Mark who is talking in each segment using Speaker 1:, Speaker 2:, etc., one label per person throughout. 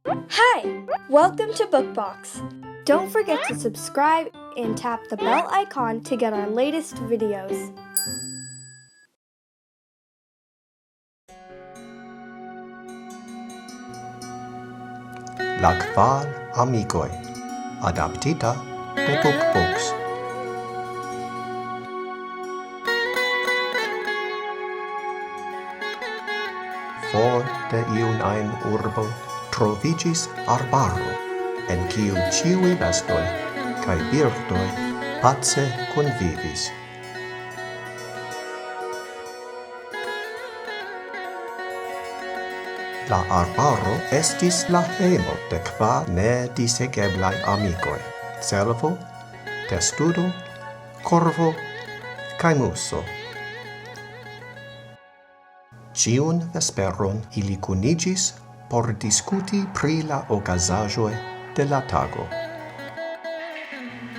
Speaker 1: Hi! Welcome to Bookbox. Don't forget to subscribe and tap the bell icon to get our latest videos.
Speaker 2: La Kvar Amikoj, adaptita de Bookbox. For de iun ein urbo troviĝis arbaro, en kiu ĉiuj bestoj kaj birdoj pace kunvivis. La arbaro estis la hejmo de kvar nedisegeblaj amikoj: cervo, testudo, korvo kaj muso. Ĉiun vesperon ili kuniĝis por diskuti pri la okazaĵoj de la tago.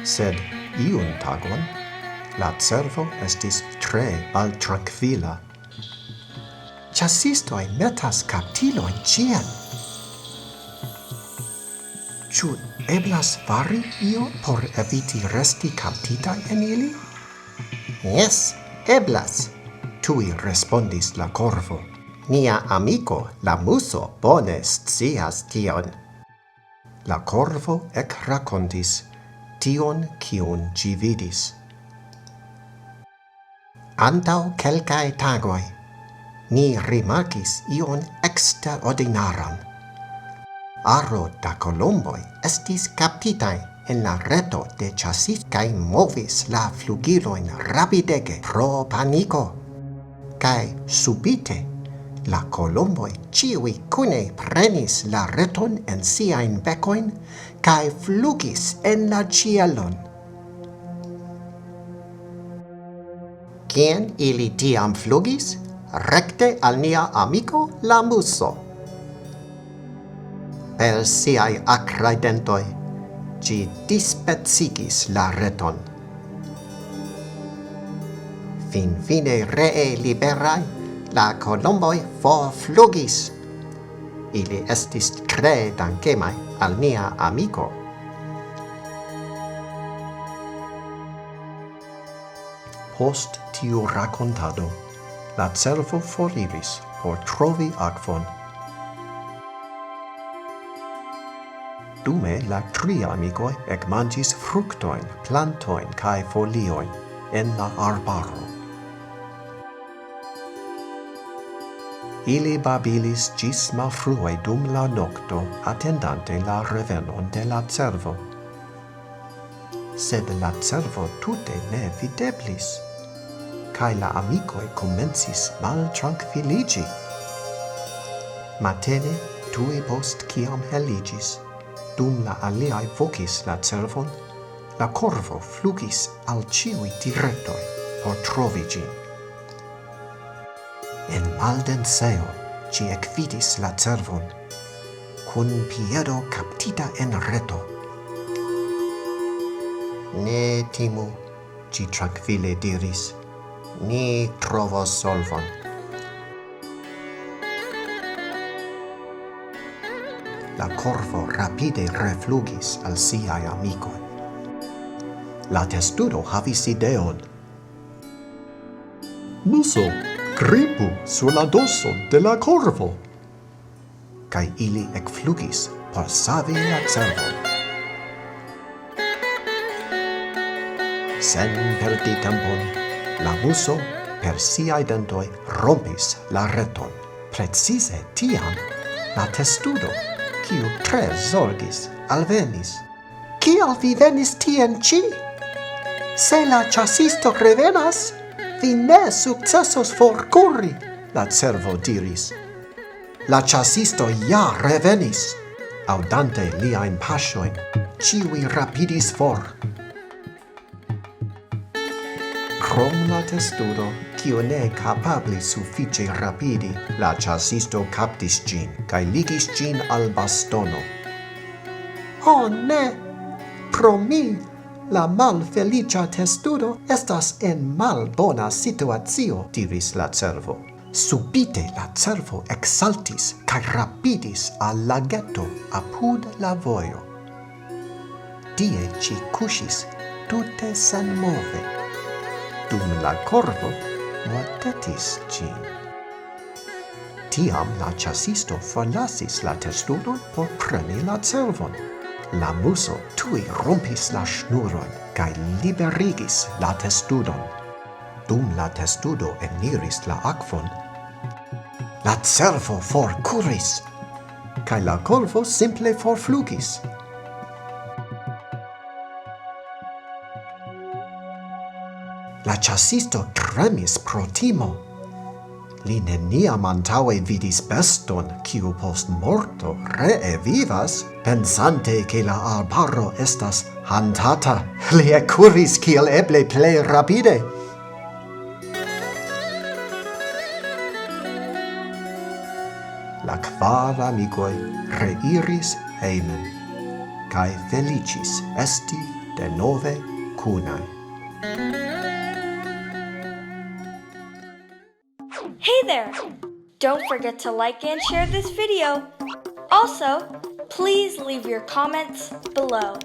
Speaker 2: Sed iun tagon la cervo estis tre maltrankvila. Ĉasistoj metas kaptilojn ĉien. Ĉu eblas fari io por eviti resti kaptita en ili? Jes, eblas, tui respondis la korvo. Nia amiko, la muso, bone scias tion. La korvo ekrakontis tion, kiun ĝi vidis. Antaŭ kelkaj tagoj mi rimarkis ion eksterordinaran. Aro da kolomboj estis kaptitaj en la reto de ĉasistoj kaj movis la flugilojn rapidege pro paniko. Kaj subite la kolomboj ĉiuj kune prenis la reton en siajn bekojn kaj flugis en la ĉielon. Kien ili tiam flugis? Rekte al nia amiko la muso. Per siaj akraj dentoj ĝi dispecigis la reton. Finfine ree liberaj, la kolomboj forflugis. Ili estis tre dankemaj al nia amiko. Post tiu rakontado, la cervo foriris por trovi akvon. Dume la tri amikoj ekmanĝis fruktojn, plantojn kaj foliojn en la arbaro. Ili babilis ĝis malfrue dum la nokto, atendante la revenon de la cervo. Sed la cervo tute ne videblis, kaj la amikoj komencis maltrankviliĝi. Matene, tuj post kiam heliĝis, dum la aliaj vokis la cervon, la korvo flugis al ĉiuj direktoj por trovi ĝin. En maldenseo ĝi ekvidis la cervon, kun piedo kaptita en reto. Ne timu, ĝi trankvile diris. Ni trovos solvon. La korvo rapide reflugis al siaj amikoj. La testudo havis ideon. Muso, gripu sur la dorson de la korvo. Kaj ili ekflugis por savi la cervon. Sen perdi tempon, la muso per siaj dentoj rompis la reton. Precize tiam la testudo, kiu tre zorgis, alvenis. Kial vi venis tien ĉi? Se la ĉasisto revenas, vi ne sukcesos forkuri, la cervo diris. La ĉasisto ja revenis. Aŭdante liajn paŝojn, ĉiuj rapidis for. Krom la testudo, kiu ne kapablis sufiĉe rapidi, la ĉasisto kaptis ĝin kaj ligis ĝin al bastono. Oh ne! Pro mi, la malfeliĉa testudo estas en malbona situacio, diris la cervo. Subite la cervo exaltis cae rapidis al lageto apud la voio. Tie ci cusis tute sen move, dum la corvo mortetis cin. Tiam la chasisto forlasis la testudon por preni la cervon. La muso tui rompis la snuron cae liberigis la testudon. Dum la testudo eniris la aquon, la cervo forcuris, cae la corvo simple forflugis. La chasisto tremis pro timo. Li neniam antaue vidis beston, kiu post morto ree vivas, pensante che la arbaro estas hantata. Li ecuris kiel eble plei rapide. La kvar amicoi reiris heimen, cae felicis esti de nove cunae.
Speaker 1: Hey there! Don't forget to like and share this video. Also, please leave your comments below.